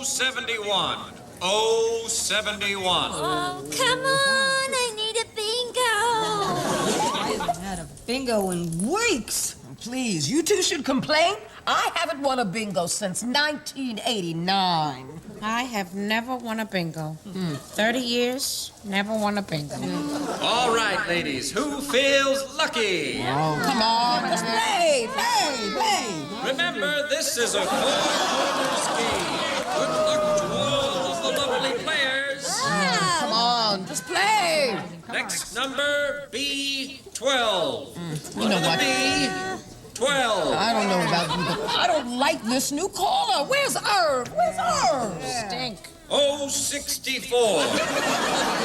071. 071. Oh, come on. I need a bingo. I haven't had a bingo in weeks. Please, you two should complain. I haven't won a bingo since 1989. I have never won a bingo. 30 years, never won a bingo. All right, ladies, who feels lucky? Oh, come on. Just play. Remember, this is a four-quarters game. Good luck to all of the lovely players. Come on, just play. Next number, B12. You know what? B12. I don't know about you, but I don't like this new caller. Where's Irv? Stink. 064.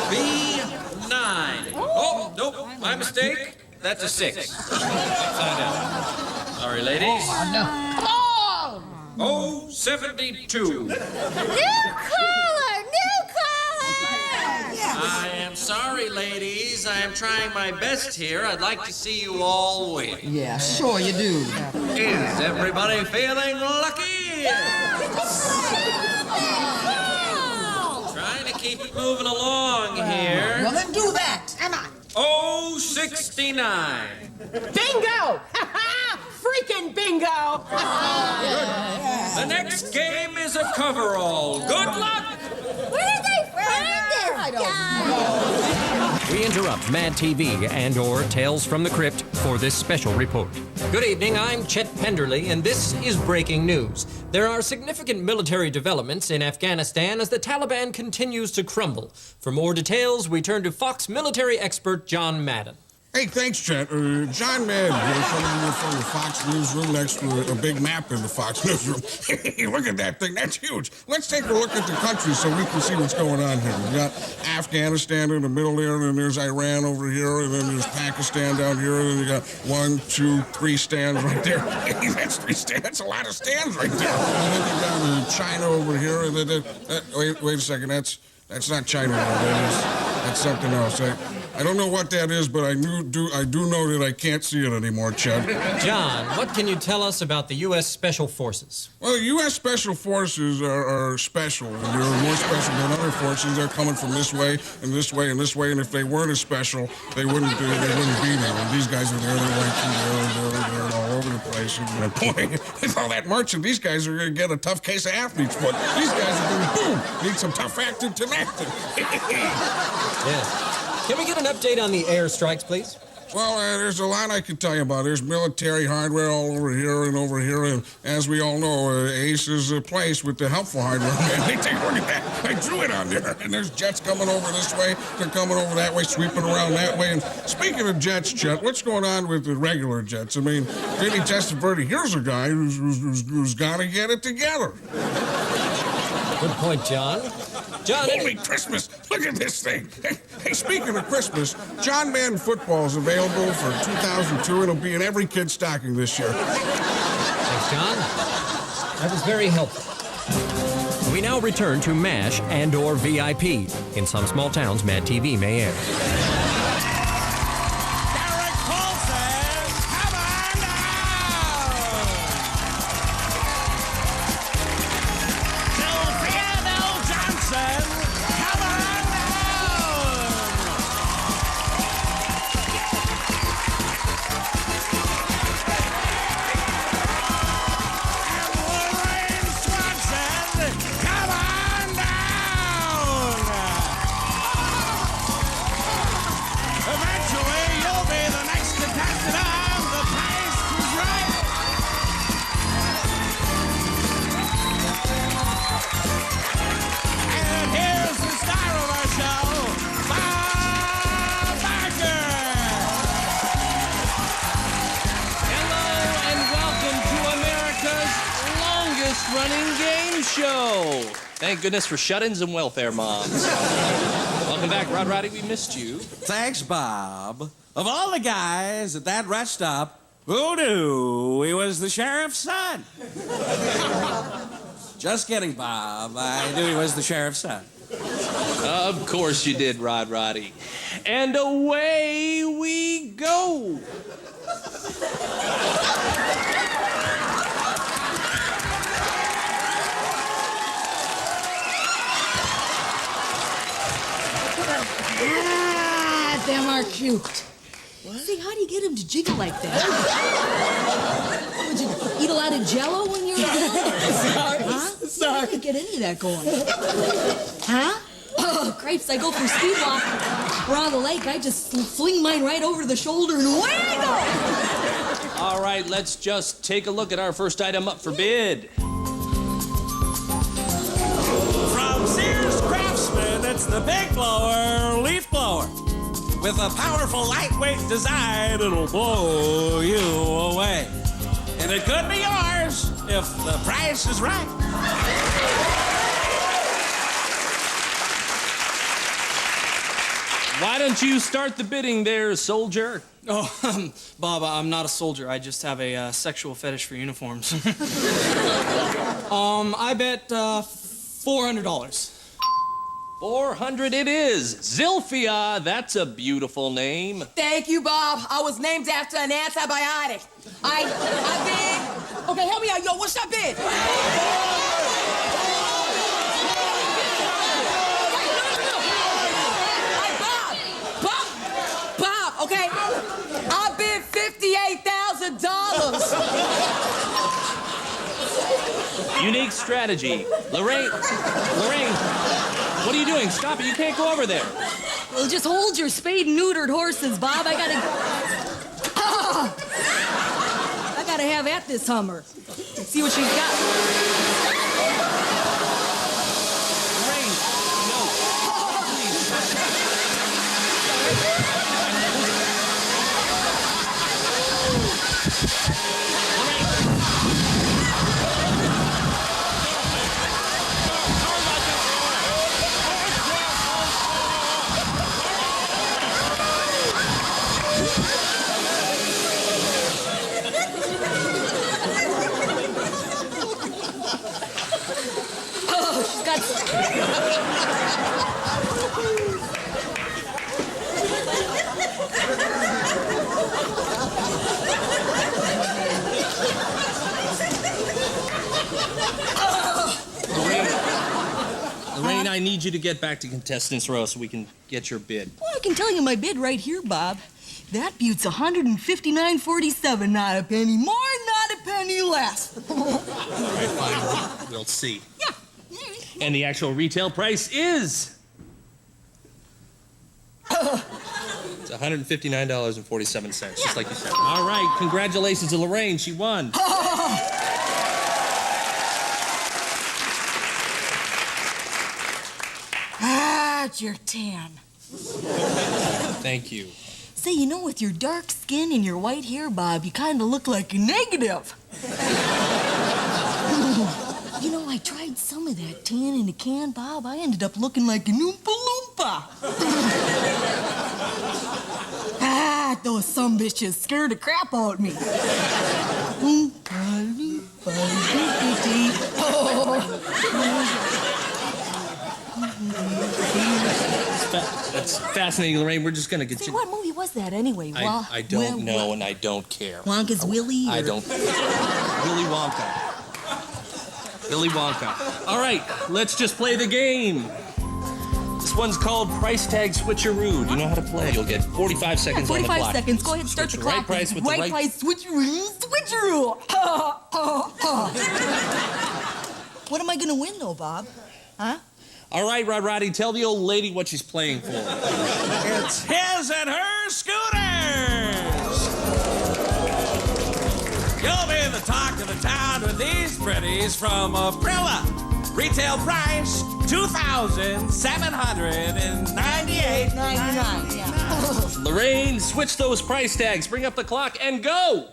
B9. Oh, nope, my mistake. That's a 6. Upside down. Sorry, ladies. Oh, no. Come on! 072. New caller. I am sorry, ladies. I am trying my best here. I'd like to see you all win. Yeah, sure you do. Is everybody feeling lucky? Trying to keep it moving along here. Well, then do that. Come on. 069. Bingo! Freaking bingo! The next game is a coverall. Good luck! Where did they find this I don't guy? We interrupt MADtv and/or Tales from the Crypt for this special report. Good evening, I'm Chet Penderly, and this is breaking news. There are significant military developments in Afghanistan as the Taliban continues to crumble. For more details, we turn to Fox military expert John Madden. Hey, thanks, Chet. John Madden here, coming in from the Fox Newsroom next to a big map in the Fox Newsroom. Look at that thing. That's huge. Let's take a look at the country so we can see what's going on here. We got Afghanistan in the middle there, and then there's Iran over here, and then there's Pakistan down here, and then you got 1, 2, 3 stands right there. That's 3 stands. That's a lot of stands right there. And then you got China over here, and then wait a second. That's not China. That's something else. I don't know what that is, but I do know that I can't see it anymore, Chet. John, what can you tell us about the U.S. Special Forces? Well, U.S. Special Forces are special. They're more special than other forces. They're coming from this way and this way and this way, and if they weren't as special, they wouldn't be there. And these guys are there, they're right there, and all over the place. And boy, with all that marching, these guys are going to get a tough case of athlete's foot. These guys are going to, boom, need some tough acting tonight. Yes. Can we get an update on the airstrikes, please? Well, there's a lot I can tell you about. There's military hardware all over here, and as we all know, Ace is a place with the helpful hardware. Hey, take a look at that. I drew it on there. And there's jets coming over this way, they're coming over that way, sweeping around that way. And speaking of jets, Jet, what's going on with the regular jets? I mean, Vinny Testaverde, here's a guy who's got to get it together. Good point, John. John, Holy Christmas! Look at this thing. Hey, speaking of Christmas, John Madden football is available for 2002. It'll be in every kid's stocking this year. Thanks, John. That was very helpful. We now return to MASH and/or VIP. In some small towns, MADtv may air. running game show. Thank goodness for shut-ins and welfare moms. Welcome back, Rod Roddy. We missed you. Thanks, Bob. Of all the guys at that rest stop, who knew he was the sheriff's son? Just kidding, Bob. I knew he was the sheriff's son. Of course you did, Rod Roddy. And away we go. are cute. Say, how do you get him to jiggle like that? Would you eat a lot of Jell-O when you were young? Sorry. I can't get any of that going. Huh? Oh, cripes, I go for a speed walk around the lake. I just fling mine right over the shoulder and away I go. All right, let's just take a look at our first item up for bid. From Sears Craftsman, it's the Big Blower Leaf Blower. With a powerful, lightweight design, it'll blow you away. And it could be yours if the price is right. Why don't you start the bidding there, soldier? Oh, Bob, I'm not a soldier. I just have a sexual fetish for uniforms. I bet $400. 400 it is. Zilphia, that's a beautiful name. Thank you, Bob. I was named after an antibiotic. I bid. Okay, help me out, yo. What's that bid? Bob, okay? I bid $58,000. Unique strategy. Lorraine, what are you doing? Stop it, you can't go over there. Well, just hold your spayed and neutered horses, Bob. I gotta have at this Hummer. See what she's got. Lorraine, no. She's got... Lorraine, I need you to get back to contestants row so we can get your bid. Well, I can tell you my bid right here, Bob. That bute's $159.47. Not a penny more, not a penny less. All right, fine. We'll see. Yeah. And the actual retail price is... It's $159.47, just like you said. All right, congratulations to Lorraine. She won. That's your tan. Thank you. Say, you know, with your dark skin and your white hair, Bob, you kind of look like a negative. You know, I tried some of that tan in a can, Bob. I ended up looking like an Oompa Loompa. Those sumbitches scared the crap out of me. Oompa Loompa, dee-dee-dee. That's fascinating, Lorraine. We're just gonna get Say, you... what movie was that anyway? I don't know, and I don't care. Wonka's Willie? I don't... Willy Wonka. Willy Wonka. All right, let's just play the game. This one's called Price Tag Switcheroo. Do you know how to play? You'll get 45 seconds on the clock. 45 seconds. Go ahead, start the clock. Right price with the right... price, switcheroo, switcheroo. What am I gonna win, though, Bob? Huh? All right, Rod Roddy, tell the old lady what she's playing for. It's his and her scooters. You'll be the talk of the town with these pretties from Aprilla. Retail price, $2,798.99. Yeah. Lorraine, switch those price tags. Bring up the clock and go.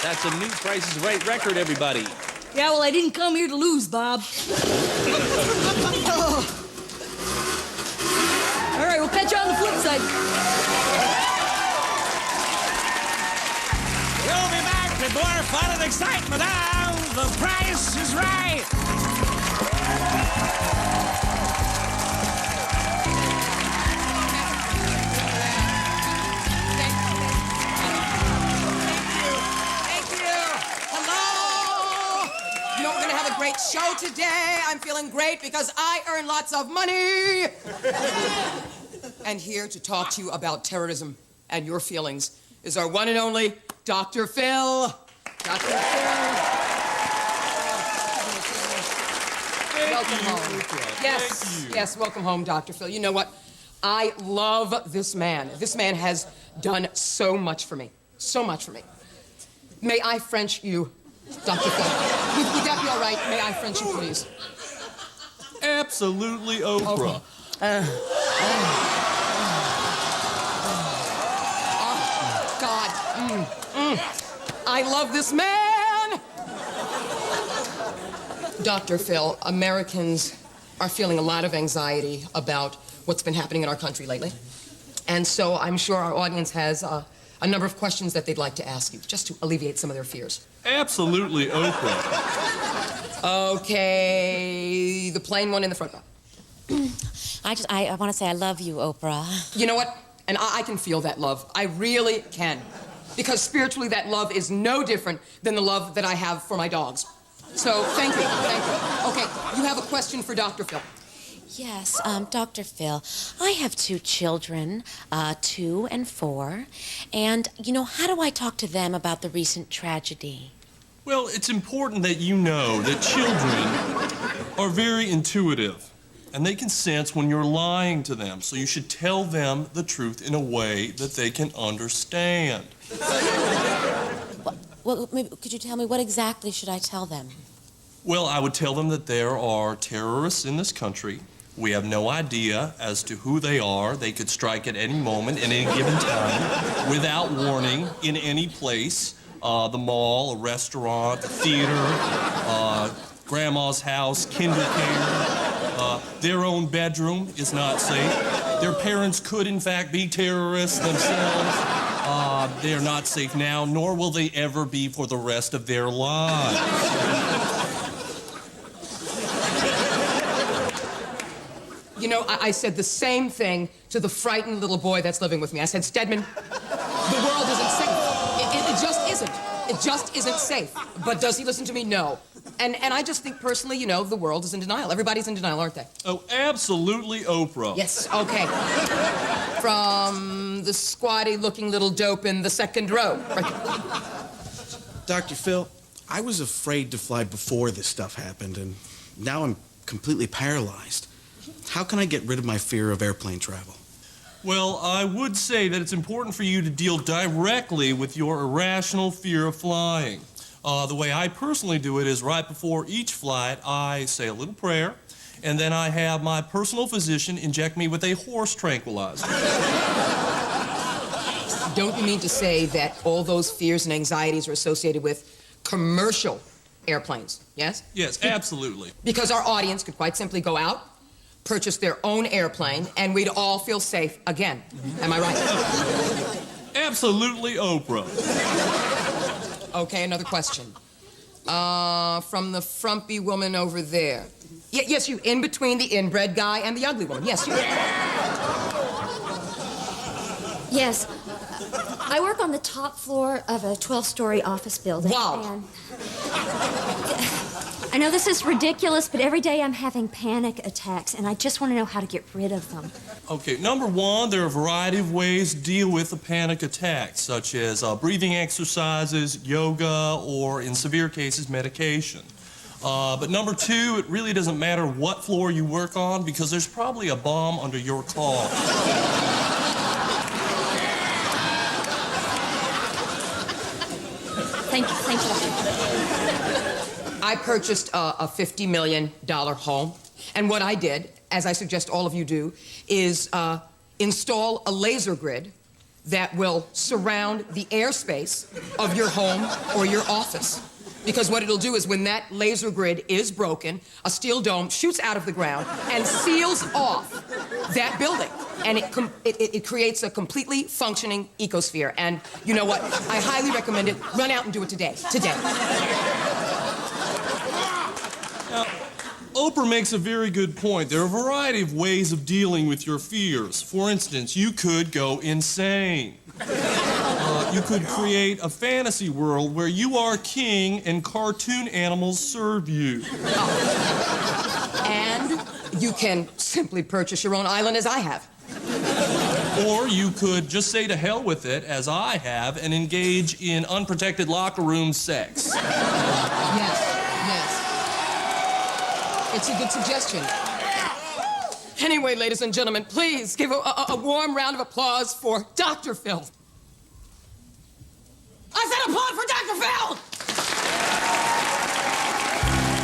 That's a new Price is Right record, everybody. Yeah, well, I didn't come here to lose, Bob. All right, we'll catch you on the flip side. more fun and excitement on The Price is Right. Great show today. I'm feeling great because I earn lots of money. And here to talk to you about terrorism and your feelings is our one and only Dr. Phil. Dr. Phil. Welcome home. Yes, welcome home, Dr. Phil. You know what? I love this man. This man has done so much for me. So much for me. May I French you, Dr. Phil? Would that be all right? May I French you, please? Absolutely, Oprah. Okay. Oh, God. I love this man! Dr. Phil, Americans are feeling a lot of anxiety about what's been happening in our country lately. And so I'm sure our audience has a number of questions that they'd like to ask you, just to alleviate some of their fears. Absolutely, Oprah. Okay, the plain one in the front row. I want to say I love you, Oprah. You know what? And I can feel that love. I really can. Because spiritually, that love is no different than the love that I have for my dogs. So, thank you. Okay, you have a question for Dr. Phil. Yes, Dr. Phil, I have 2 children, 2 and 4, and, how do I talk to them about the recent tragedy? Well, it's important that you know that children are very intuitive, and they can sense when you're lying to them, so you should tell them the truth in a way that they can understand. Well, maybe, could you tell me what exactly should I tell them? Well, I would tell them that there are terrorists in this country. We have no idea as to who they are. They could strike at any moment, at any given time, without warning, in any place. The mall, a restaurant, a theater, grandma's house, kindergarten. Their own bedroom is not safe. Their parents could, in fact, be terrorists themselves. They're not safe now, nor will they ever be for the rest of their lives. You know, I said the same thing to the frightened little boy that's living with me. I said, Stedman, the world isn't safe. It just isn't. It just isn't safe. But does he listen to me? No. And I just think personally, the world is in denial. Everybody's in denial, aren't they? Oh, absolutely, Oprah. Yes, okay. From the squatty-looking little dope in the second row. Right. Dr. Phil, I was afraid to fly before this stuff happened, and now I'm completely paralyzed. How can I get rid of my fear of airplane travel? Well, I would say that it's important for you to deal directly with your irrational fear of flying. The way I personally do it is right before each flight, I say a little prayer, and then I have my personal physician inject me with a horse tranquilizer. Don't you mean to say that all those fears and anxieties are associated with commercial airplanes, yes? Yes, absolutely. Because our audience could quite simply go out, purchase their own airplane, and we'd all feel safe again. Am I right? Absolutely, Oprah. Okay, another question. From the frumpy woman over there. Yes, you, in between the inbred guy and the ugly woman. Yes, you. Yes. I work on the top floor of a 12-story office building. Wow. And I know this is ridiculous, but every day I'm having panic attacks, and I just want to know how to get rid of them. Okay, number one, there are a variety of ways to deal with a panic attack, such as breathing exercises, yoga, or in severe cases, medication. But number two, it really doesn't matter what floor you work on because there's probably a bomb under your car. Thank you. I purchased a $50 million home, and what I did, as I suggest all of you do, is install a laser grid that will surround the airspace of your home or your office. Because what it'll do is when that laser grid is broken, a steel dome shoots out of the ground and seals off that building. and it creates a completely functioning ecosphere. And you know what? I highly recommend it. Run out and do it today. Now, Oprah makes a very good point. There are a variety of ways of dealing with your fears. For instance, you could go insane. You could create a fantasy world where you are king and cartoon animals serve you. And you can simply purchase your own island as I have. Or you could just say to hell with it, as I have, and engage in unprotected locker room sex. Yes. It's a good suggestion. Anyway, ladies and gentlemen, please give a warm round of applause for Dr. Phil. I said applaud for Dr. Phil!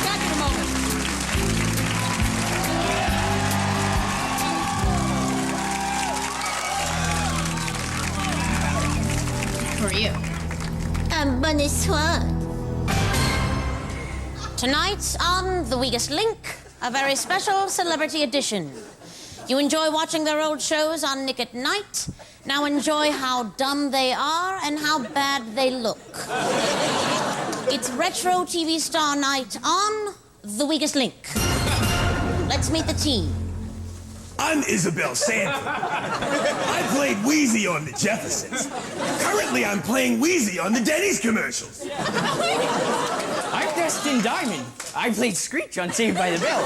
Back in a moment. For you. Bonne Swan. Tonight on The Weakest Link, a very special celebrity edition. You enjoy watching their old shows on Nick at Night. Now enjoy how dumb they are and how bad they look. It's retro TV star night on The Weakest Link. Let's meet the team. I'm Isabel Sanford. I played Wheezy on The Jeffersons. Currently, I'm playing Wheezy on the Denny's commercials. I'm Destin Diamond. I played Screech on Saved by the Bell.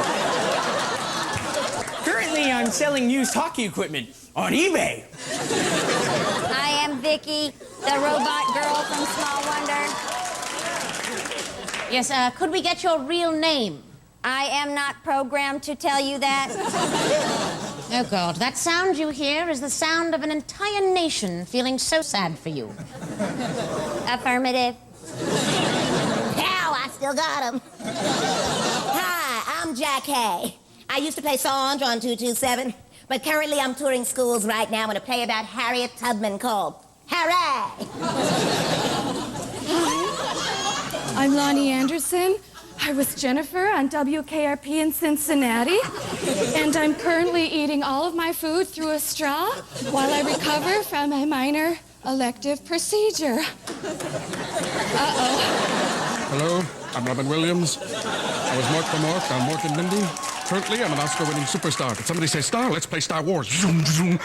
Currently, I'm selling used hockey equipment on eBay. I am Vicky, the robot girl from Small Wonder. Yes, could we get your real name? I am not programmed to tell you that. Oh, God, that sound you hear is the sound of an entire nation feeling so sad for you. Affirmative. Ow, I still got him. Hi, I'm Jack Hay. I used to play Swan on 227, but currently I'm touring schools right now in a play about Harriet Tubman called Hooray! I'm Lonnie Anderson. I was Jennifer on WKRP in Cincinnati, and I'm currently eating all of my food through a straw while I recover from a minor elective procedure. Uh-oh. Hello, I'm Robin Williams. I was Mork the Mork on Mork and Mindy. Currently, I'm an Oscar-winning superstar. Did somebody say star? Let's play Star Wars. Zoom, zoom.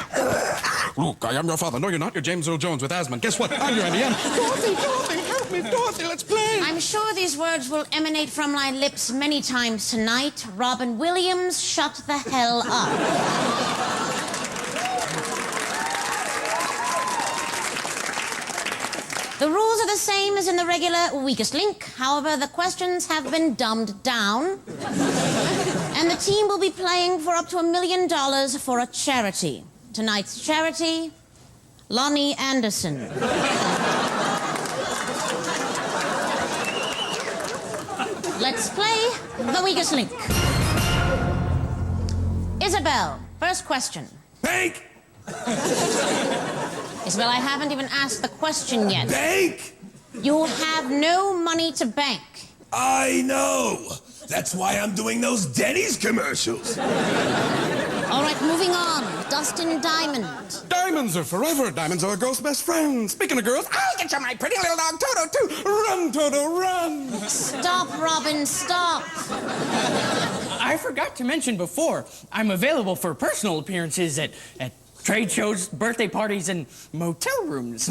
Look, I am your father. No, you're not. You're James Earl Jones with asthma. Guess what? I'm your Andy M. Dorothy, help me. Dorothy, let's play. I'm sure these words will emanate from my lips many times tonight. Robin Williams, shut the hell up. The rules are the same as in the regular Weakest Link. However, the questions have been dumbed down. And the team will be playing for up to $1 million for a charity. Tonight's charity, Lonnie Anderson. Let's play The Weakest Link. Isabel, first question. Bank! Isabel, I haven't even asked the question yet. Bank! You have no money to bank. I know. That's why I'm doing those Denny's commercials. All right, moving on. Dustin Diamond. Diamonds are forever. Diamonds are a girl's best friend. Speaking of girls, I'll get you my pretty little dog Toto, too. Run, Toto, run. Stop, Robin, stop. I forgot to mention before, I'm available for personal appearances at trade shows, birthday parties, and motel rooms.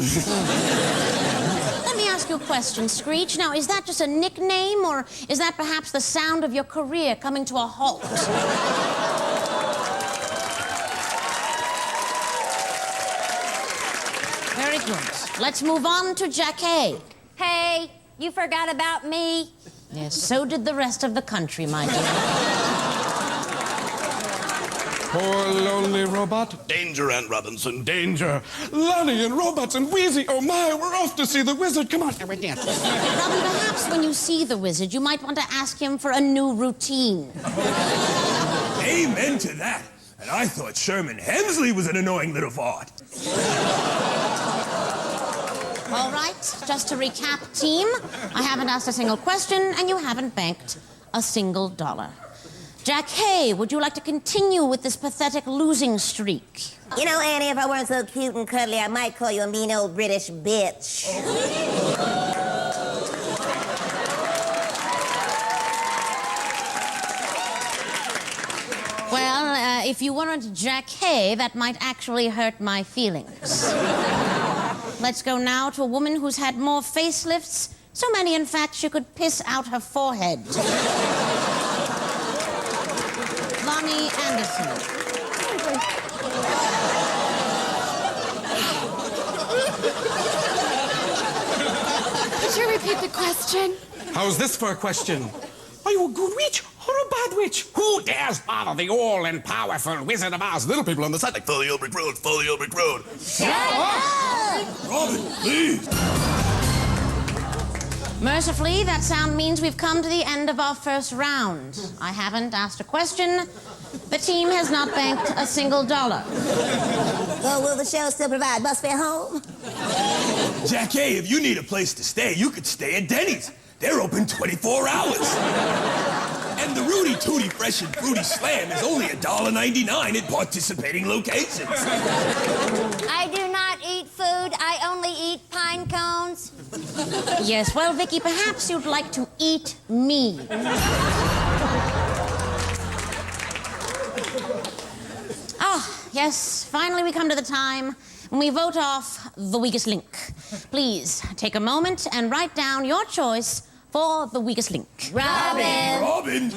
Let me ask you a question, Screech. Now, is that just a nickname, or is that perhaps the sound of your career coming to a halt? Very good. Let's move on to Jackie. Hey, you forgot about me. Yes, so did the rest of the country, my dear. Poor lonely robot. Danger, Aunt Robinson. Danger. Lonnie and robots and Wheezy. Oh, my, we're off to see the wizard. Come on, we're dancing. Robin, perhaps when you see the wizard, you might want to ask him for a new routine. Amen to that. And I thought Sherman Hemsley was an annoying little fart. All right, just to recap, team, I haven't asked a single question, and you haven't banked a single dollar. Jackie, would you like to continue with this pathetic losing streak? You know, Annie, if I weren't so cute and cuddly, I might call you a mean old British bitch. Well, if you weren't Jackie, that might actually hurt my feelings. Let's go now to a woman who's had more facelifts, so many, in fact, she could piss out her forehead. Lonnie Anderson. Could you repeat the question? How's this for a question? Are you a good witch or a bad witch? Who dares bother the all-and-powerful Wizard of Oz? Little people on the side like, follow Brick Road, follow Brick Road. Shut up! Robin, please. Mercifully, that sound means we've come to the end of our first round. I haven't asked a question. The team has not banked a single dollar. Well, will the show still provide bus fare home? Jackie, if you need a place to stay, you could stay at Denny's. They're open 24 hours. And the Rudy Tooty Fresh and Fruity Slam is only $1.99 at participating locations. I do not eat food. I only eat pine cones. Yes, well, Vicky, perhaps you'd like to eat me. Ah, yes, finally we come to the time when we vote off the weakest link. Please, take a moment and write down your choice for the weakest link. Robin. Robin.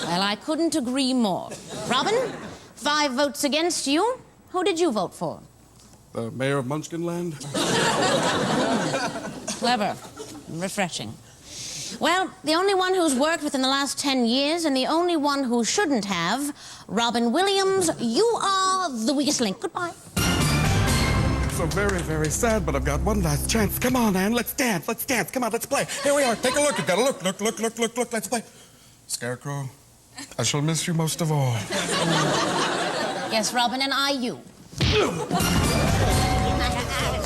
Well, I couldn't agree more. Robin, 5 votes against you. Who did you vote for? The mayor of Munchkinland? Clever. Refreshing. Well, the only one who's worked within the last 10 years and the only one who shouldn't have, Robin Williams, you are the weakest link. Goodbye. So very, very sad, but I've got one last chance. Come on, Anne, let's dance, let's dance. Come on, let's play. Here we are. Take a look. You gotta look. Look. Let's play. Scarecrow, I shall miss you most of all. Yes, Robin, and I you.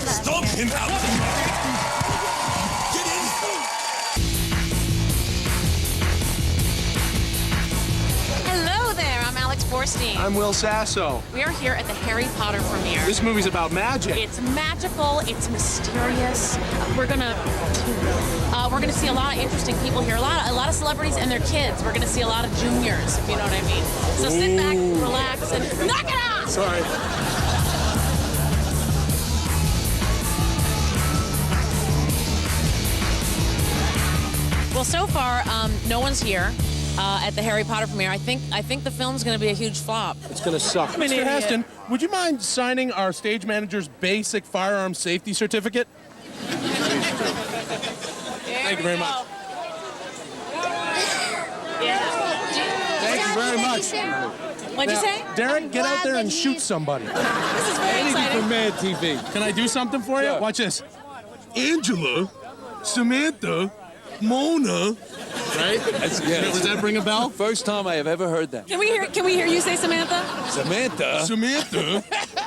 Stomp him out. Get in. Hello there, I'm Borstein. I'm Will Sasso. We are here at the Harry Potter premiere. This movie's about magic. It's magical. It's mysterious. We're gonna see a lot of interesting people here. A lot of celebrities and their kids. We're gonna see a lot of juniors, if you know what I mean. So sit back, relax, and knock it off. Sorry. Well, so far, no one's here. At the Harry Potter premiere. I think the film's going to be a huge flop. It's going to suck. Mr. Heston, would you mind signing our stage manager's basic firearm safety certificate? Thank you very much. Thank you very much. What'd you say? Derek, get out there and shoot somebody. This is very exciting. For MADtv. Can I do something for you? Yeah. Watch this. Angela, Samantha, Mona. Right? That's good. Does that ring a bell? First time I have ever heard that. Can we hear you say Samantha? Samantha?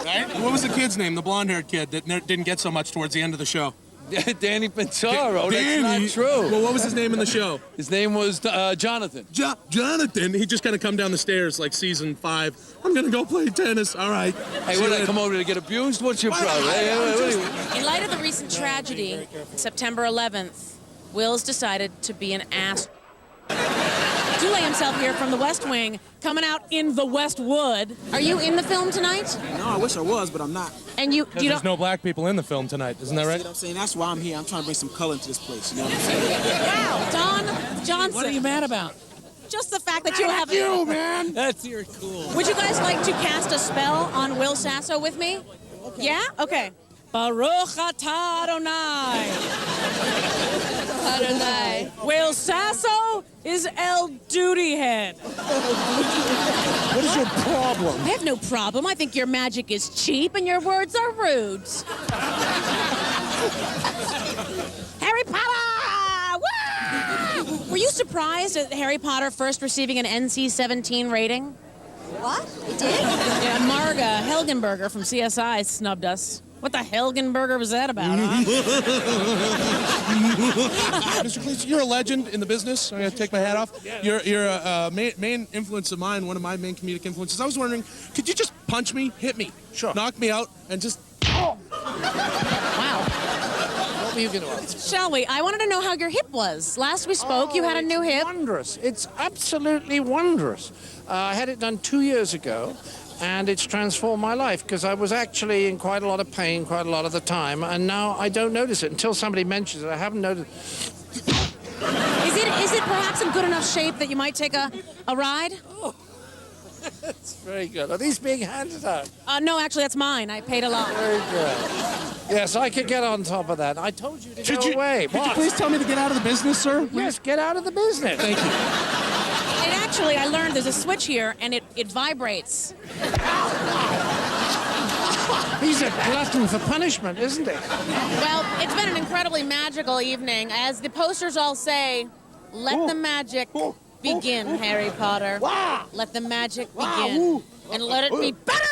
Right? What was the kid's name? The blonde-haired kid that didn't get so much towards the end of the show. Danny Pintaro. Danny? That's not true. Well, what was his name in the show? His name was Jonathan. Jonathan. He just kind of come down the stairs like season 5. I'm gonna go play tennis. All right. Hey, what did I come over to get abused? What's your problem? In light of the recent tragedy, September 11th, Will's decided to be an ass. Dulé himself here from the West Wing, coming out in the Westwood. Are you in the film tonight? No, I wish I was, but I'm not. And there's no black people in the film tonight, isn't that right? See what I'm saying? That's why I'm here. I'm trying to bring some color into this place. You know what I'm saying? Wow, Don Johnson. What are you mad about? Just the fact that you have you, man. That's your cool. Would you guys like to cast a spell on Will Sasso with me? Okay. Yeah? Okay. Baruch atah Adonai. Adonai. Will Sasso is El Duty Head. What is your problem? I have no problem. I think your magic is cheap and your words are rude. Harry Potter! Woo! Were you surprised at Harry Potter first receiving an NC-17 rating? What? It did? Yeah, Marga Helgenberger from CSI snubbed us. What the Helgenberger was that about, huh? Mr. Cleese, you're a legend in the business. I'm going to take my hat off. You're a main influence of mine, one of my main comedic influences. I was wondering, could you just punch me, hit me, knock me out, and just... Wow. What were you going to ask? Shall we? I wanted to know how your hip was. Last we spoke, you had a new hip. Wondrous. It's absolutely wondrous. I had it done 2 years ago, and it's transformed my life because I was actually in quite a lot of pain quite a lot of the time, and now I don't notice it until somebody mentions it. I haven't noticed. Is it perhaps in good enough shape that you might take a ride? Oh, that's very good. Are these being handed out? No, actually, that's mine. I paid a lot. Very good. Yes, I could get on top of that. I told you to go away. Could you please tell me to get out of the business, sir? Yes, get out of the business. Thank you. And actually, I learned there's a switch here, and it vibrates. He's a glutton for punishment, isn't he? Well, it's been an incredibly magical evening. As the posters all say, let the magic begin, Harry Potter. Let the magic begin. And let it be better